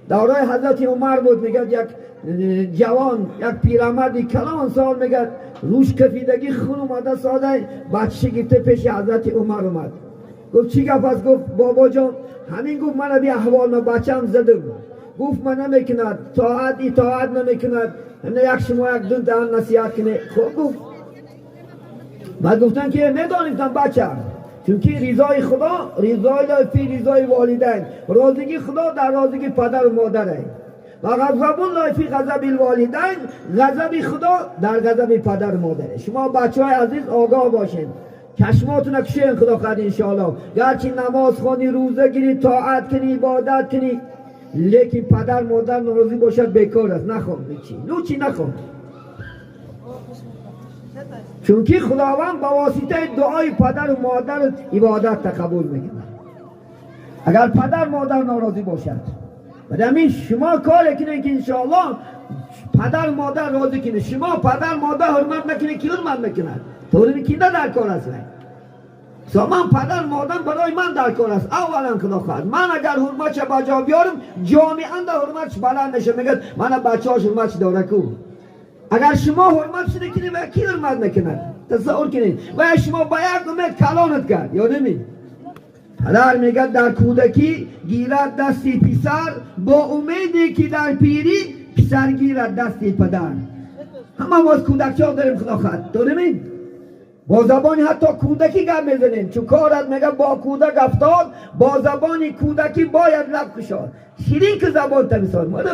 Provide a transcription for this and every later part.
دورای حضرت عمر بود. میگه یک جوان، یک پیرمردی کلان سال، میگه روش کفیدگی خون اومده ساده، بچه گرفته پیش حضرت عمر اومد. گفت چی گفت است؟ گفت بابا جان همین گفت من بی احوال ما بچم زدم، گفت من نمیکند اطاعت نمیکند، یک شما یک دون دهن نصیحت کنه. خب گفت من گفتم که ندانستم بچه، چون که رضای خدا رضای فی رضای والدین، رازگی خدا در رازگی پدر و مادره و غضب الله فی غضب الوالدین، غضب خدا در غضب پدر و مادره. شما بچه های عزیز آگاه باشین، چشماتون کشین خدا خواهد انشاءالله. گرچه نماز خوانی، روزه گیری، طاعت کنی، عبادت کنی، لیکن پدر مادر ناراضی باشد بیکار است. نخوام لوچی نخوام، چون که خداوند با واسطه دعای پدر و مادر عبادت تقبل میکنه. اگر پدر مادر ناراضی باشد، بدین شما کار کنید که انشاءالله پدر مادر راضی کنه. شما پدر مادر حرمت نکنید که حرمت میکنه، طوری که نه در کار است. من پدر مادر برای من در کار است. اولا خدا خواهد من اگر حرمتش بجا بیارم، جامعه اند حرمتش بلند نشه، میگه من بچه‌هاش حرمتش داره کو. اگر شما حرمتش نکنید و کی حرمت نکنه؟ تصور کنید. و شما با یک امید کلانت کرد، یا نمی؟ پدر میگه در کودکی گیرد دستی پسر، با امیدی که در پیری پسر گیرد دستی پدر. همه باز کودکچه ها داریم خدا خواهد، تو نمی؟ با زبانی حتی کودکی گپ میزنیم، چون کارت میگه با کودک افتاد، با زبانی کودکی باید لب کشاد. شیرین که زبان تمیساد،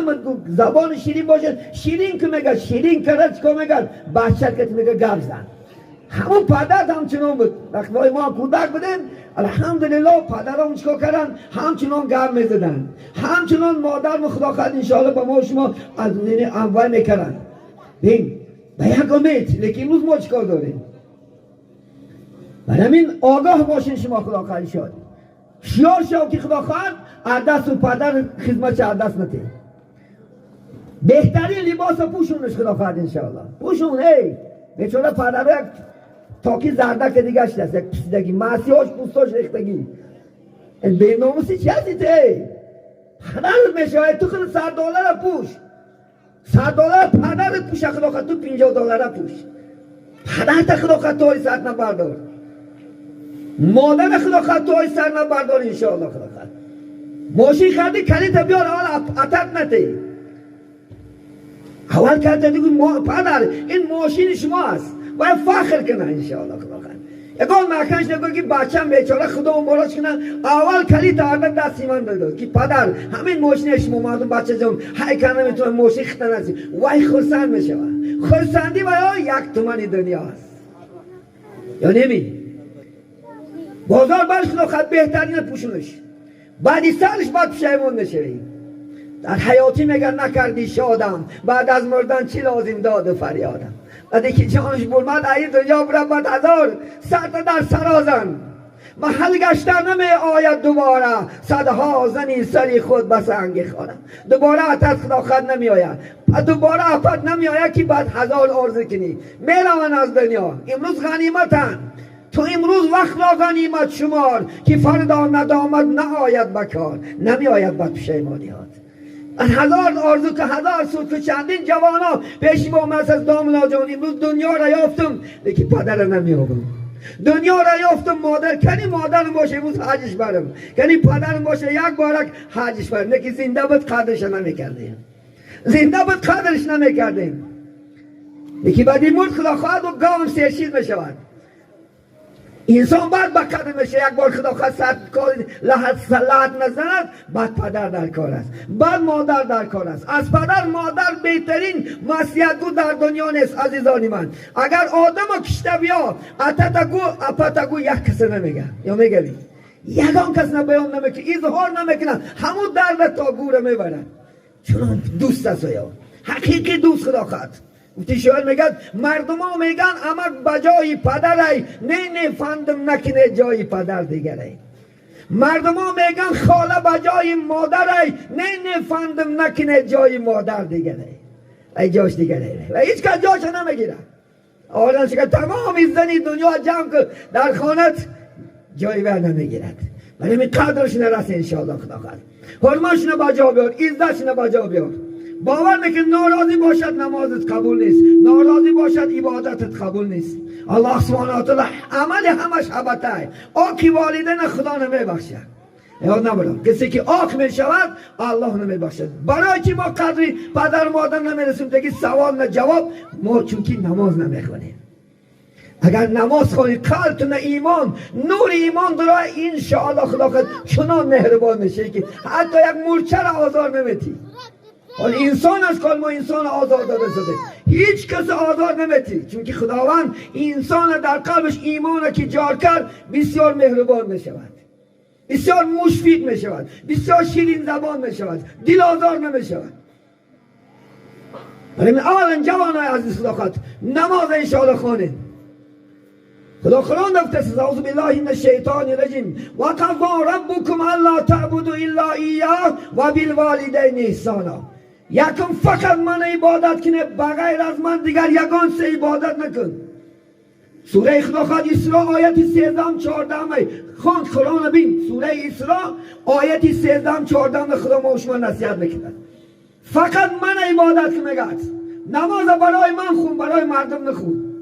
زبان شیرین باشه. شیرین که میگه شیرین کرد چکا میگه بچه که میگه گپ زن. همون پدر همچنان بود. وقتی ما کودک بودیم الحمدلله پدران چکا کردن، همچنان گپ میزدن، همچنان مادر و خدا خواهد انشاءالله با ما شما از اول میکردن. بین به یک امید، لیکن روز ما چکار داریم؟ برای این آگاه باشین شما خدا خواهد شد. شیار شو که خدا خواهد دست و پدر خدمت چه دست نته. بهترین لباس پوشونش خدا خواهد انشاءالله. پوشون ای بیچاره پدر یک تاکی زردک دیگه شده، یک پسیدگی معصیهاش پوستاش ریختگی. به ناموسی چی هستید ای؟ پدر میشه تو خود $100 پوش، $100 پدر پوش خدا خواهد، تو $50 پوش. پدر تا خدا خواهد توی سر نبردار، مادر خدا خواهد توی سر نبردار انشاءالله. خدا خواهد ماشین خریدی کلیت بیار اول اتت نتی. اول کرده دیگه پدر این ماشین شما است، باید فخر کنه انشاءالله. خدا خواهد یکان مکنش نگو که بچم بیچاره خدا مبارک کنه، اول کلیت آرده دستی من داد که پدر همین ماشین شما مردم بچه جان هی کنه میتونه ماشین خطر نسی. وای خرسند میشه، خرسندی باید یک تومانی دنیا است، یا نمی؟ بازار برش خدا خواهد بهترین پوشونش، بعدی سرش باید پشیمون نشوی. در حیاتی میگن نکردی شادم، بعد از مردن چی لازم داد فریادم. بعدی که جانش برمد ای دنیا برمد هزار، سر در سرازن محل گشتن نمی آید دوباره، صدها زنی سری خود بسنگ خورم. دوباره اتت خدا خواهد نمی آید، دوباره افت نمی آید که بعد 1000 عرض کنی میروان از دنیا. امروز غنیمتن، تو امروز وقت را غنیمت شمار که فردا ندامت نه آید بکار، نمی آید بد پشیمانیات. 1000 آرزو که 1000 سود که چندین جوانا پیش با من از دامنا جان. امروز دنیا را یافتم لیکن پدر را نمی آبم. دنیا را یافتم مادر، کنی مادر باشه امروز حجش برم، کنی پدر باشه یک بارک حجش برم. نکی زنده بود قدرش نمیکردیم، زنده بود قدرش نمیکردیم. یکی بعدی مرد خدا خواهد و گام سرشید میشود. انسان بعد با قدر میشه، یک بار خدا خواهد لحظت نزند، بعد پدر در کار است، بعد مادر در کار است. از پدر مادر بهترین وصیت‌گو در دنیا نیست عزیزانی من. اگر آدم کشته بیا اتتگو اپتگو یک کس نمیگه، یا میگه یکان کس بیان نمیکنه، اظهار نمیکنه، همون درد تا گوره میبرن، چون دوست است. یا حقیقی دوست خدا خواهد. گفتی شاید میگد مردم ها میگن امک بجای پدر نه فندم نکنه جای پدر دیگره. مردم ها میگن خاله بجای مادر نه فندم نکنه جای مادر دیگره، ای جاش دیگره و هیچ کس جاش نمیگیره. آدم که تمام زنی دنیا جمع که در خانت جای بر نمیگیرد. ولی می قدرش نرسه انشاءالله خدا خواهد حرمش رو بجا بیار عزتش رو بجا بیار باور نکن ناراضی باشد نمازت قبول نیست ناراضی باشد عبادتت قبول نیست الله سبحانه و تعالی عمل همش حبته آکی والدین خدا نمیبخشه یاد نبرم کسی که آک می شود الله نمیبخشد برای چی ما قدری پدر مادر نمیرسیم دیگه سوال نه جواب ما چونکی نماز نمیخونیم اگر نماز خونی قلبتون ایمان نور ایمان داره انشاءالله خدا خود چنان مهربان میشه که حتی یک مورچه را آزار نمیتی حال انسان از کل ما انسان آزار داده شده هیچ کس آزار نمیتی چون که خداوند انسان در قلبش ایمان که جار کرد بسیار مهربان میشود بسیار مشفق میشود بسیار شیرین زبان میشود دل آزار نمیشود ولی اولا جوانای عزیز خدا خود نماز انشاءالله خونین خدا قرآن گفته اعوذ بالله من الشیطان الرجیم و قضی ربکم الا تعبدوا الا ایاه و بالوالدین احسانا یکم فقط من عبادت کنه بغیر از من دیگر یگان سه عبادت نکن سوره خدا خواهد اسراء آیت 13 14 خوان قرآن بین سوره اسراء آیت 13 14 خدا ما شما نصیحت میکنه فقط من عبادت کنه نماز برای من خون برای مردم نخون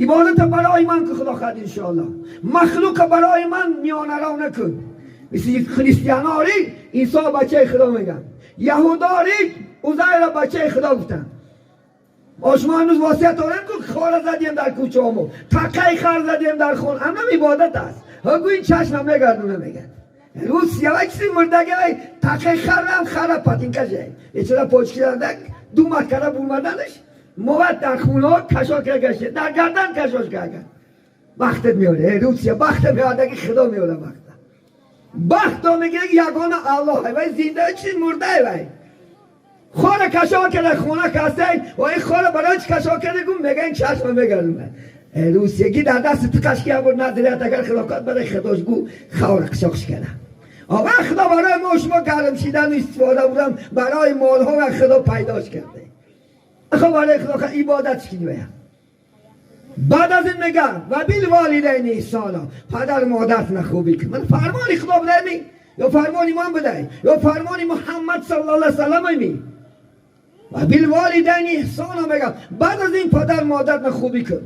عبادت برای من که خدا خواهد انشاءالله مخلوق برای من میانه رو نکن مثل خریستیاناری عیسی بچه خدا میگن یهوداری عزیر بچه خدا گفتن شما هنوز واسطه داریم که خار زدیم در کوچه همو تقی خر زدیم در خون هم عبادت است هگو این چشم میگردونه میگن روز سیاوه کسی مردگه تقی خر هم خر پاتین کشه چرا پوچ کردن دو مرکره بومدنش مواد در خونه ها کشاش گشته در گردن کشاش کرده وقتت میاره روسیه وقت میاره که خدا میاره وقت ها میگه یگان الله وای زنده چیز مرده وای خانه کشا کرده خونه کسته و این خانه برای چی کشا کرده گم میگه این چشم میگردونه روسیه گی در دست تو کشکی هم بود ندریت اگر خلاقات برای خداش گو خواه کشاش کرده آقا خدا برای ما شما گرم شیدن استفاده بودم برای مال ها و خدا پیداش کرده خب برای خدا عبادت کنی بیا بعد از این میگم و بالوالدین احسانا پدر مادرت نخوبی کن من فرمانی خدا بده می یا فرمانی من بده یا فرمانی محمد صلی الله علیه وسلم می و بالوالدین احسانا میگم بعد از این پدر مادرت نخوبی کن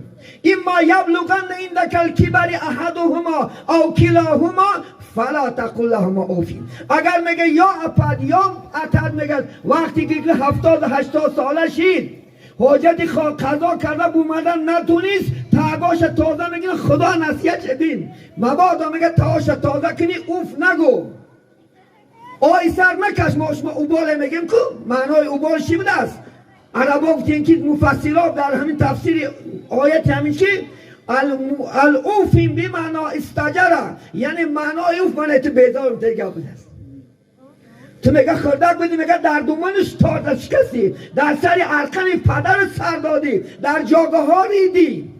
اما یبلغن عندک الکبر احدهما او کلاهما فلا تقل لهما اف اگر میگه یا اپد یا اتد میگه وقتی که 70-80 ساله شید حاجت قضا کرده بومدن نتونیست تاگاش تازه میگه خدا نصیحت بین مبادا میگه تاگاش تازه کنی اوف نگو آی سر نکش ما شما اوباله میگیم که معنای اوبال چی بوده است عربا گفتین که مفسرات در همین تفسیر آیت همین چی الاوفیم بی معنا استجره یعنی معنای اوف معنی تو بیدار دیگه بوده است تو میگه خردک بودی میگه در دومانش تارده شکستی در سری ارکن پدر سر دادی در جاگه ها ریدی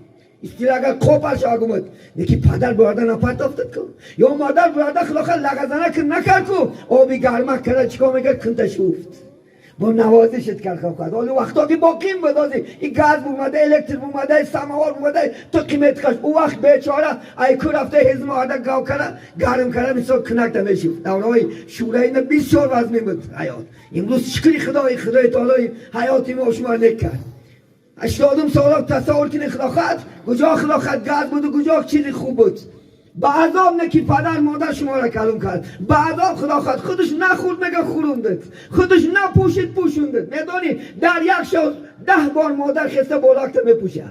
استیل اگر کوپش آگمد یکی پدر برده نپرت افتاد کن یا مادر برده خلاخه لغزنه که نکرد کن آبی گرمک کرد چکا میگه کنتش افت با نوازشت کرد خواهد حالا وقتا که با قیم بدازی این گاز بومده الکتر بومده سماوار بومده تو قیمت کش او وقت بیچاره ایکو رفته هزم آده گاو کرد گرم کرد مثل کنکت میشید دورهای شوره اینه بسیار وزمی بود حیات امروز شکری خدای تعالی حیاتی ما شما نکرد 80 سالا تصور کنی خداخت کجا خداخت گاز بود و کجا چیزی خوب بود با عذاب نه که پدر مادر شما را کلم کرد با عذاب خداخت خودش نخورد میگه خوروندت خودش نپوشید پوشوندت میدونی در یک شب 10 بار مادر خسته بلاکت میپوشه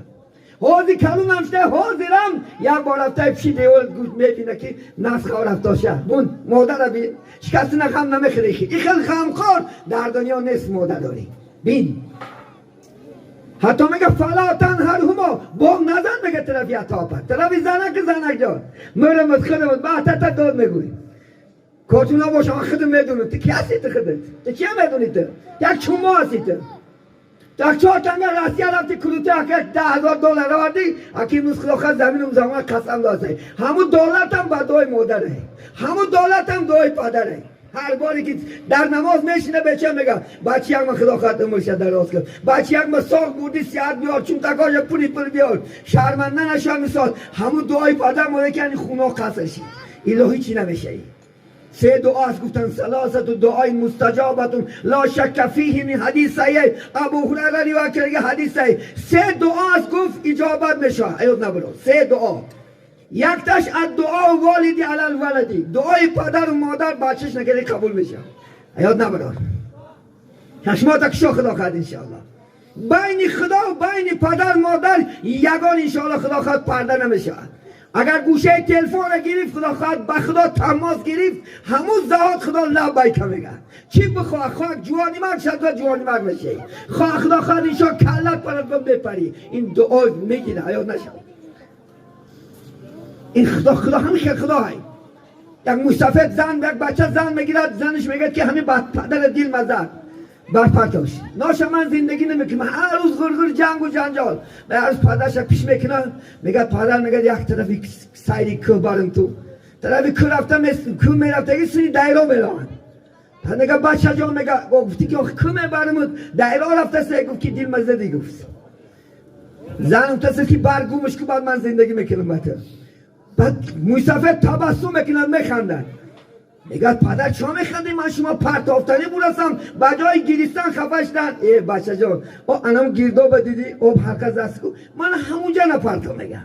حاضی کلون هم شده حاضرم یک بار رفته پیشی دیوال گوش میبینه که نسخه رفته شه بون مادر را بین شکست نخم نمیخری این خیلی خمخور در دنیا نیست مادر داری بین حتی میگه فلا تنهرهما با نزن میگه طرفی عطاپت طرفی زنک جان مرمت خدمت بعد داد میگوی کارتونا باشه من خودم میدونم تو کی هستی تو خودت تو چی میدونی تو یک چوما هستی تو یک 4 تنگه راستی رفتی کلوته اکه $10,000 آوردی اکی امروز خدا زمینم زمان قسم داسته همون دولت هم با دوی مادره همون دولت هم دوی پدره هر باری که در نماز میشینه بچه میگه بچه یک ما خدا خاطر مرشد دراز کرد بچه یک ما ساق بودی سیاد بیار چون تکاش پولی بیار شرمنده نشان مثال همون دعای پدر ماده که این خونه قصر شید الهی چی نمیشه سه دعا است گفتن ثلاثت دعای مستجابتون لا شک فیه. این حدیث صحیح ابو هریره روایت کرده حدیث صحیح. سه دعا است گفت اجابت میشه. ایاد نبرو سه دعا. یک تاش دعا والدی علی الولدی، دعای پدر و مادر بچهش نکرده قبول میشه. ایاد نبرو چشما تکشو خدا خواهد انشاءالله. بین خدا و بین پدر مادر یگان انشاءالله خدا خواهد پرده نمیشه. اگر گوشه تلفن را گرفت خدا خواهد با خدا تماس گرفت همون زهاد خدا لبیک میگه. چی بخواه خواه جوانی مرد شد جوانی مرد میشه. خواه خدا خواهد انشاء کلت پرد بپری. این دعا میگیره ایاد نشه. این خدا همیشه خدا هی. یک مستفید زن یک بچه زن میگیرد زنش میگه که همین پدر دیل مزد برپرتاش ناشه من زندگی نمیکنم هر روز غرغر جنگ و جنجال. هر روز پدرش پیش میکنن میگه پدر میگه یک طرفی سایری که بارم تو طرفی که رفتم که میرفته یه سری دایره میرن. پس میگه بچه جان میگه گفتی که که میبرم دایره رفته سه گفت که دیل مزدی گفت زنم تسه که برگومش که بعد من زندگی میکنم بطر. بعد مصطفی تبسم میکنن میخندن. میگه پدر چرا میخندی؟ من شما پرتافتنی بودم بجای گریستن خفشتن. ای بچه جان او انم گیردو بدیدی او حرکت دست کو من همونجا نپرتم. میگه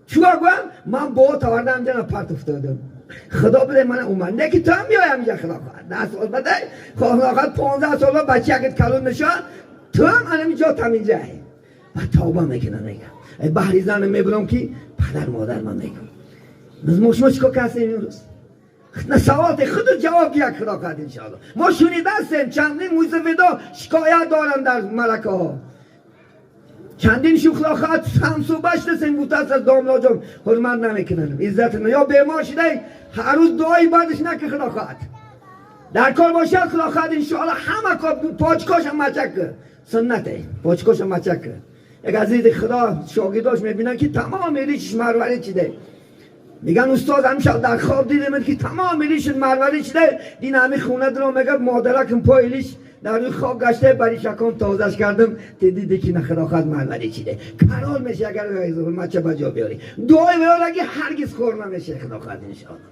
چوار گوام من با تاوردم همونجا نپرت افتادم. خدا بده من اومد نه که تو هم بیای همینجا خدا خواهد 10 سال بده خدا خواهد 15 سال بچه اگه کلون میشه تو هم همینجا تمینجا هی و توبه میکنه. میگه بحری زن میبرم که پدر مادر من میگم مشما چکا کسی این روز نه سوالت خود جواب یک خدا کرد انشاءالله. ما شنیده هستیم چندین موزویدا شکایت دارن در ملکه ها. چندین خدا خواهد همسو بشت سن بوده است از داملا جان حرمت نمیکنن عزت نه یا بیمار شده هر روز دعایی بعدش نکه خدا خواهد در کار باشه خدا خواهد انشاءالله همه کار پاچکاش هم مچک سنته پاچکاش هم مچک. یک عزیز خدا شاگرداش میبینن که تمام ریشش مروری چیده. میگن استاد همیشه در خواب دیدم که تمام ریش مروری چیده دین همه خونه درو میگه مادرکم پایلیش در روی خواب گشته بری شکم تازش کردم دیدی که نه خدا خواهد مروری چیده کرال میشه اگر مچه بجا بیاری دعای بیار اگه هرگز خور نمیشه خدا خواهد انشاءالله.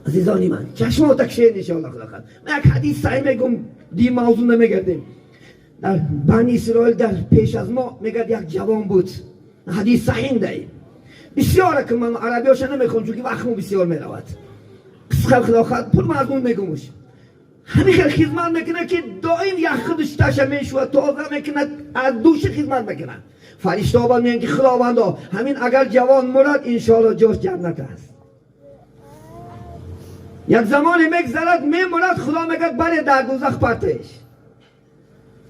عزیزانی من چشم تکشیر انشاءالله خدا خواهد. من یک حدیث صحیح میگم دی موضوع نمیگردیم. در بنی اسرائیل در پیش از ما میگه یک جوان بود حدیث صحیح ده بسیار که من عربیاش نمیخونم چون که وقتمو بسیار میرود خدا خواهد پر مضمون میگمش همین خدمت میکنه که دائم یک خودش تشه میشود تازه میکنه از دوش خدمت میکنه. فرشته ها میگن که خداوندا همین اگر جوان مرد انشاءالله جاش جنت است. یک زمانی میگذرد میمرد خدا میگه بره در دوزخ پرتش.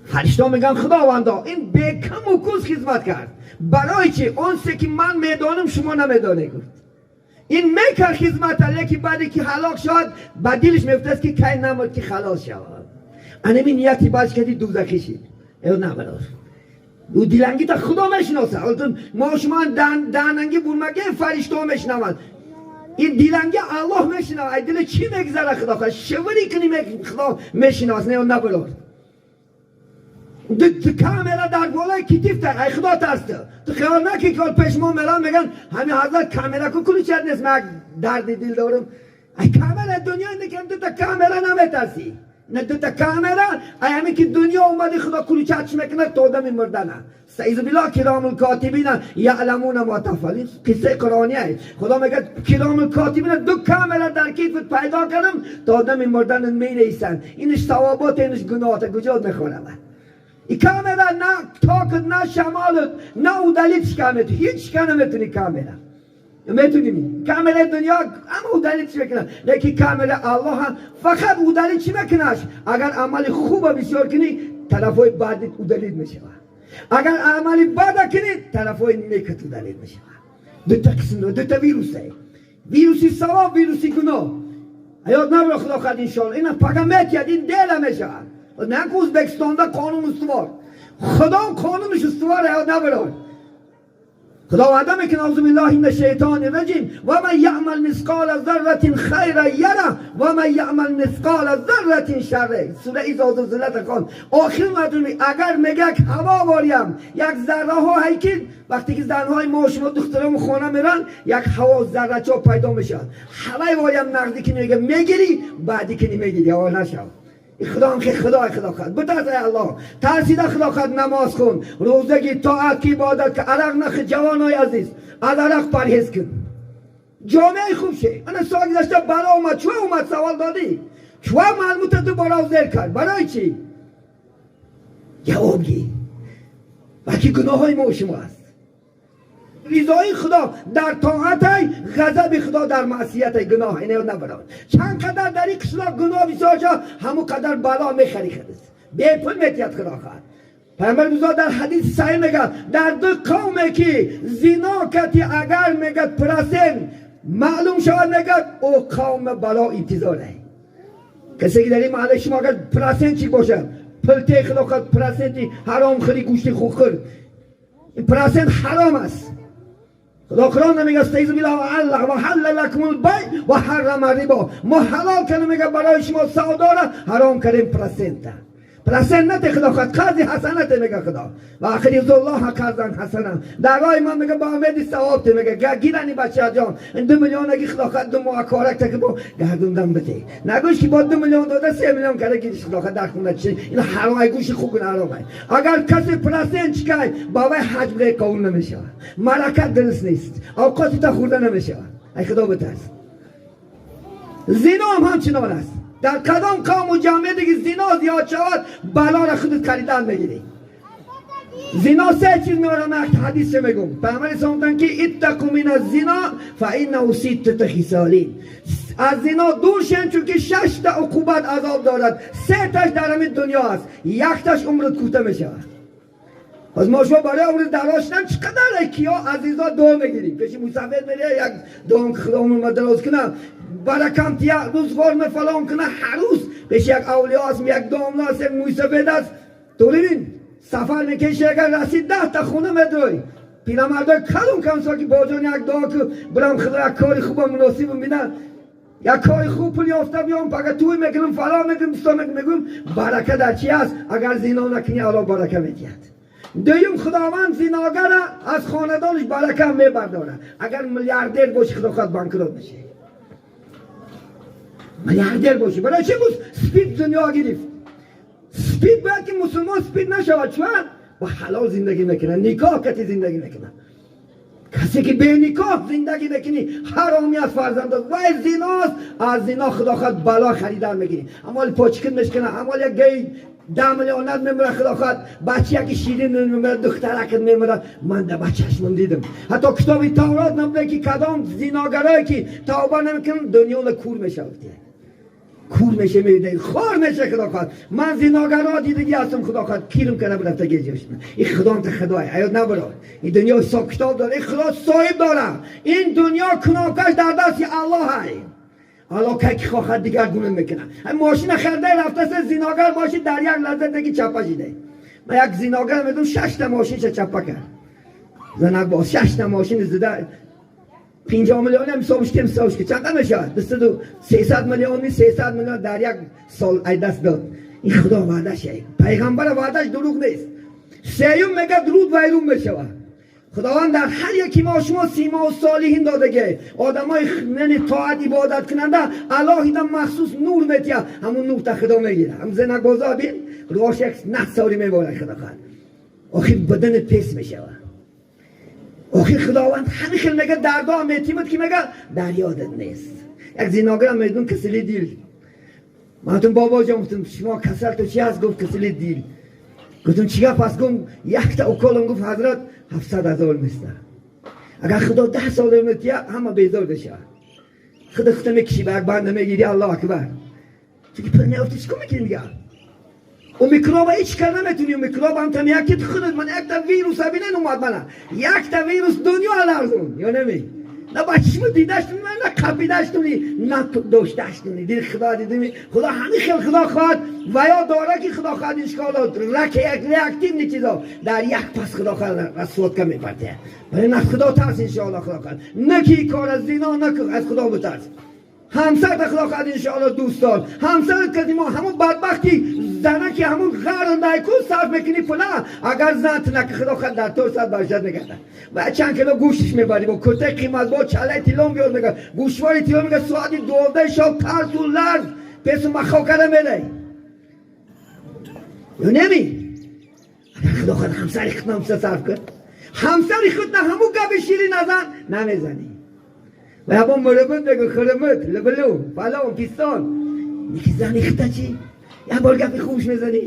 فرشته ها میگن خداوندا این به کم و کوز خدمت کرد برای چی؟ اون سه که من میدانم شما نمیدانه گفت این میکرد خدمت لیکی بعدی که هلاک شد با دلش میفتست که کی نمرد که خلاص شود. انمی نیتی باش کردی دوزخی شید ایو نبرار او دیلنگی تا خدا میشناسه. ما شما داننگی بولمگه فرشته ها میشنوند این دیلنگی الله میشناسه. ای دل چی میگذره خدا خواهد شوری کنی خدا میشناسه ایو نبرار. تو کاملا در بالای کتیف تا ای خدا ترسته تو خیال نکی که پیش ما میرن میگن همین حضرت کاملا کو کلی چت نیست من درد دل دارم. ای کاملا دنیا نکن تو تا کاملا نمیترسی نه تو تا کاملا ای همین که دنیا اومدی خدا کلی چتش میکنه تو آدم مردنه. سعیز بالله کرام الکاتبین یعلمون ما تفعلون قصه قرآنی است. خدا میگه کرام الکاتبین دو کاملا در کیفت پیدا کردم تا آدم مردن میریسن. اینش ثوابات اینش گناهات گجاد میخورم. این کاملا نه تاکت نه شمالت نه او دلیل شکامت هیچ شکا نمیتونی کاملا میتونی کاملا دنیا اما او دلیل چی میکنه لیکن کاملا الله هم فقط او دلیل چی میکنهش اگر عمل خوب بسیار کنی طرفای بعدت او دلیل میشه. اگر عمل بد کنی طرفای نیکت او دلیل میشه. دو تا قسم دو تا ویروسه ویروسی ثواب ویروسی گناه. ایاد نبرو خدا خواهد انشاءالله اینا پاکمیت یاد این دل میشه نه که ازبکستان دا قانون استوار خدا قانونش استوار ایاد نبرو خداوند میگه نعوذ بالله من الشیطان الرجیم و من یعمل مثقال ذره خیرا یره و من یعمل مثقال ذره شر. سوره اذا زلزلت خان آخر مردم اگر میگه هوا واریم یک ذره ها هیکل وقتی که زنهای ما و شما دخترام خانه میرن یک هوا ذره چا پیدا میشه هوای واریم نقدی که میگه میگیری بعدی که نمیگیری هوا نشه. خدا هم که خدا خواهد بترس ای الله ترسیده خدا خواهد نماز کن روزه گی طاعت کی عبادت که عرق نخ جوانای عزیز از عرق پرهیز کن جامعه خوب شه. انا سال گذشته برا اومد چوه اومد سوال دادی چوه معلومت تو برا زیر کرد برای چی؟ جواب گی بلکه گناه های ما و شما است. رضای خدا در طاعت ای غضب خدا در معصیت ای گناه اینه نبران. چند قدر در این قصلا گناه بساجا همون قدر بلا میخری خدست به پول میتیاد خدا خواهد. پیامبر بزرگ در حدیث صحیح میگه در دو قومه که زنا کتی اگر میگه پرسن معلوم شود میگه او قوم بلا انتظاره. کسی که در این محله شما اگر پرسن چی باشه پلته خدا خواهد پرسنتی حرام خری گوشتی خوب خور این پرسن حرام است. خدا قرآن نمیگه استعیذ بالله و الله و حل لکم البیع و حرم الربا ما حلال کنیم میگه برای شما سودا را حرام کردیم پرسنت نته خدا خود قرض حسنت میگه خدا و آخر یوز الله قرضا حسنا در راه من میگه با امید ثواب ته میگه گیرنی بچه جان 2 میلیون اگه خدا خود 2 ماه کارک تا که با گردوندم بده نگوش که با 2 میلیون داده 3 میلیون کرده گیرش خدا خود در خونه چی این حرام گوش خوب حرامه. اگر کسی پرسنت چکای بابا حج بره قبول نمیشه ملکت درست نیست اوقاتی تا خورده نمیشه. ای خدا بترس. زنا هم همچنان است. در کدام قوم و جامعه دیگه زنا زیاد شود بلا را خودت خریدن میگیری. زنا 3 چیز میاره من حدیث میگم پیامبر اسلام که اتقوا من الزنا فانه 6 خصال. از زنا دور شین چون که 6 تا عقوبت عذاب دارد 3 تاش در همین دنیا است 1 تاش عمرت کوتاه میشه. پس ما شما برای عمر دراشتن چقدر کیا عزیزا دو میگیریم پیش مسافر میره یک دوم خدا عمر دراز کنه برکم یک روز فرم فلان کنه هر روز پیش یک اولیاء است یک دوم است یک مسافر است تو ببین سفر میکشه اگر رسید 10 تا خونه میدوی پیرمردا کلون که باجان یک دو که برام خدا یک کاری خوب مناسب میبینن یک کاری خوب پولی افته بیام فقط توی میگم فلان میگم برکه در چی است اگر زنا نکنی الله برکه میدهد. دویم خداوند زناگر از خاندانش برکه میبرداره. اگر میلیاردر باشی خدا خواهد بانکروت میشه میلیاردر باشی برای چه بود سپید دنیا گرفت سپید باید که مسلمان سپید نشود چون با حلال زندگی میکنه نکاح کتی زندگی میکنه. کسی که به نکاح زندگی بکنی حرامی از فرزند و زناست از زنا خدا خواهد بلا خریدن میگیری امال پاچکن میشکنه امال یک گی 10 میلیونت میمره خدا خواهد بچه یکی شیرین میمره دخترکت میمره من در بچهش من دیدم حتی کتابی تورات نمیده که کدام زناگرایی که توبه نمیکنن دنیا کور میشه کور میشه میده خار میشه خدا خواهد. من زناگرها دیدگی هستم خدا خواهد کیرم کنه برفته گیجیش این خدا هم تا خدای ایاد نبراد این دنیا حساب کتاب داره این خدا صاحب داره این دنیا کناکش در دست الله های الله که خواهد دیگر گونه میکنه. ماشین خرده رفته سه زناگر ماشین در یک لحظه دیگه چپه شده. من یک زناگر میدونم 6 تا ماشینش چپه کرد زنک باز 6 تا ماشین زده 50 میلیون هم حسابش که چند میشه 300 میلیون 300 میلیون در یک سال ای دست داد. این خدا وعدهش پیغمبر وعدهش دروغ نیست. سیوم میگه درود و ایروم میشود. خداوند در هر یکی ما شما سیما و صالحین دادگه آدمای یعنی طاعت عبادت کننده الهی مخصوص نور میتیه همون نور تا خدا میگیره هم زنک بازا بین روش یک نحساری میباره خدا خواهد آخر بدن پیس میشود. آخر خداوند همین خیلی میگه دردا هم میتیمد که میگه در یادت نیست. یک زناگر هم میدون کسلی دیل من تون بابا جان گفتم شما کسل تو چی هست گفت کسلی دیل گفتم چیه پس گم 1 تا اکولم گفت حضرت 700,000 میسته اگر خدا 10 سال میتیه همه بیزار بشه خدا خدا میکشی برگ بنده میگیری الله اکبر چون که پر نیافتی چکو میکنی دیگه و میکروب هیچ کار نمیتونی و میکروب هم تم یکی خودت من 1 تا ویروس بینه اومد منه 1 تا ویروس دنیا الارزون یا نمی نه بچشمو دیدشت من نه قبیلش کنی نه دوستش کنی دیر خدا دیدی خدا همین خیل خدا خواهد و یا داره که خدا خواهد اشکالات ریاکتیو نی چیزا در یک پس خدا خواهد رسوت کمی پرده ولی نه خدا ترس انشاءالله خدا خواهد نه که کار از زینا نه که از خدا بترس همسر تا خدا خواهد انشاءالله دوستان همسر کدی ما همون بدبختی زنه که همون غیر نیکو صرف میکنی پولا اگر زن تنک خدا خواهد در طور ساعت برشت نگرده و چند کلو گوشش میبری با کته قیمت با چله تیلون بیاد میگه گوشواری تیلون میگه ساعتی 12 شب ترس و لرز پیسو مخو کرده میده یا نمی اگر خدا خواهد همسر خود نمسه صرف کرد همسر خود نه همون گب شیری نزن نمیزنی و یا با مرمت بگو خرمت لبلو فلان پیستان یکی زن اخته چی؟ یا بار گفی خوش میزنی؟